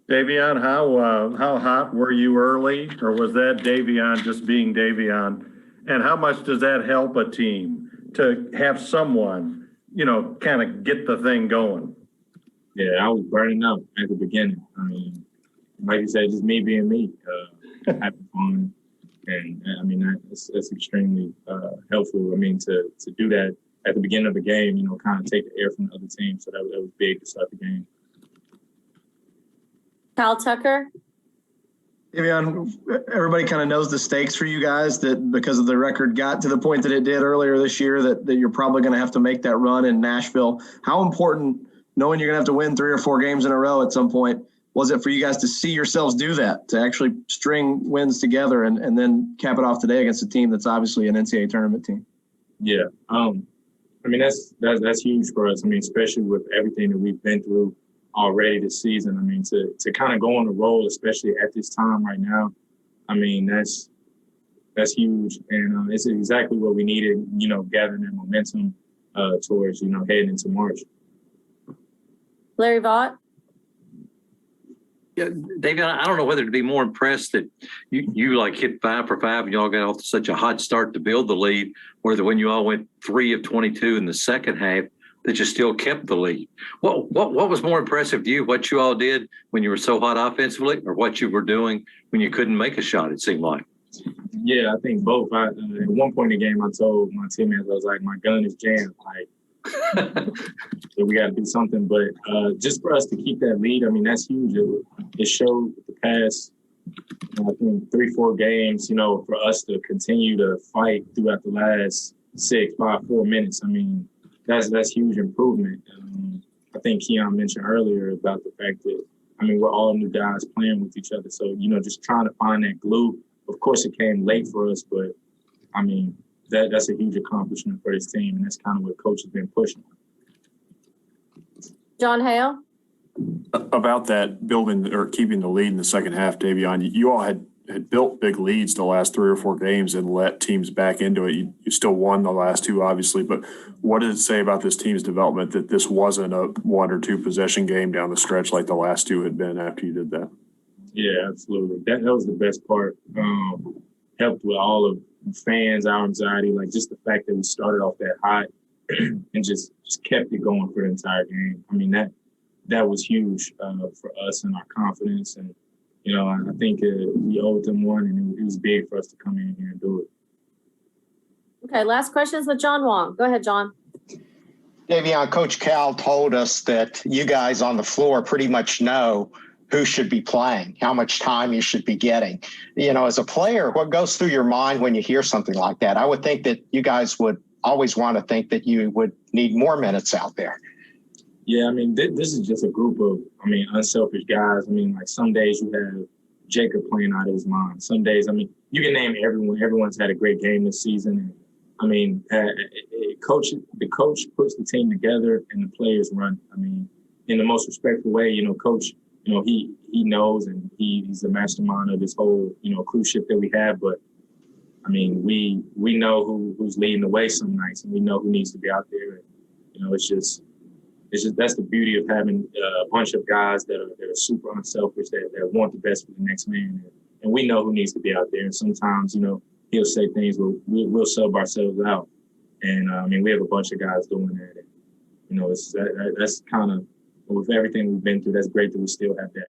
Davion, how hot were you early, or was that Davion just being Davion? And how much does that help a team to have someone, kind of get the thing going? Yeah, I was burning up at the beginning. I mean, like you said, just me being me, having fun, and I mean that's extremely helpful. I mean to do that at the beginning of the game, kind of take the air from the other team. So that was big to start the game. Kyle Tucker. Davion, everybody kind of knows the stakes for you guys, that because of the record got to the point that it did earlier this year, that you're probably going to have to make that run in Nashville. How important, knowing you're going to have to win 3 or 4 games in a row at some point, was it for you guys to see yourselves do that, to actually string wins together and then cap it off today against a team that's obviously an NCAA tournament team? Yeah. I mean, that's huge for us. I mean, especially with everything that we've been through already this season. I mean, to kind of go on the roll, especially at this time right now, I mean, that's huge. And it's exactly what we needed, gathering that momentum towards, heading into March. Larry Vaught. Yeah, David, I don't know whether to be more impressed that you like hit 5 for 5 and y'all got off to such a hot start to build the lead, or that when you all went 3 of 22 in the second half, that you still kept the lead. What was more impressive to you, what you all did when you were so hot offensively, or what you were doing when you couldn't make a shot, it seemed like? Yeah, I think both. At one point in the game, I told my teammates, I was like, my gun is jammed. So we got to do something. But just for us to keep that lead, I mean, that's huge. It showed the past, I think, 3-4 games, for us to continue to fight throughout the last 4 minutes. I mean, that's huge improvement. I think Keon mentioned earlier about the fact that, I mean, we're all new guys playing with each other. So, just trying to find that glue. Of course, it came late for us, but, I mean, that's a huge accomplishment for this team, and that's kind of what coach has been pushing. John Hale. About that building or keeping the lead in the second half, Davion, you all had built big leads the last 3 or 4 games and let teams back into it. You still won the last 2, obviously, but what did it say about this team's development that this wasn't a 1 or 2 possession game down the stretch like the last 2 had been after you did that? Yeah, absolutely. That was the best part. Helped with all of fans, our anxiety, like just the fact that we started off that hot and just kept it going for the entire game. I mean, that was huge for us and our confidence. And, I think we owed them one, and it was big for us to come in here and do it. Okay, last question is with John Wong. Go ahead, John. Davion, Coach Cal told us that you guys on the floor pretty much know who should be playing, how much time you should be getting. As a player, what goes through your mind when you hear something like that? I would think that you guys would always want to think that you would need more minutes out there. Yeah, I mean, this is just a group of, unselfish guys. I mean, like some days you have Jacob playing out of his mind. Some days, you can name everyone. Everyone's had a great game this season. And, the coach puts the team together and the players run. I mean, in the most respectful way, coach, he knows, and he's the mastermind of this whole, cruise ship that we have. But, I mean, we know who's leading the way some nights, and we know who needs to be out there. And, it's just that's the beauty of having a bunch of guys that are super unselfish, that want the best for the next man. And we know who needs to be out there. And sometimes, he'll say things where we'll sub ourselves out. And, we have a bunch of guys doing that. And, that's kind of, with everything we've been through, that's great that we still have that.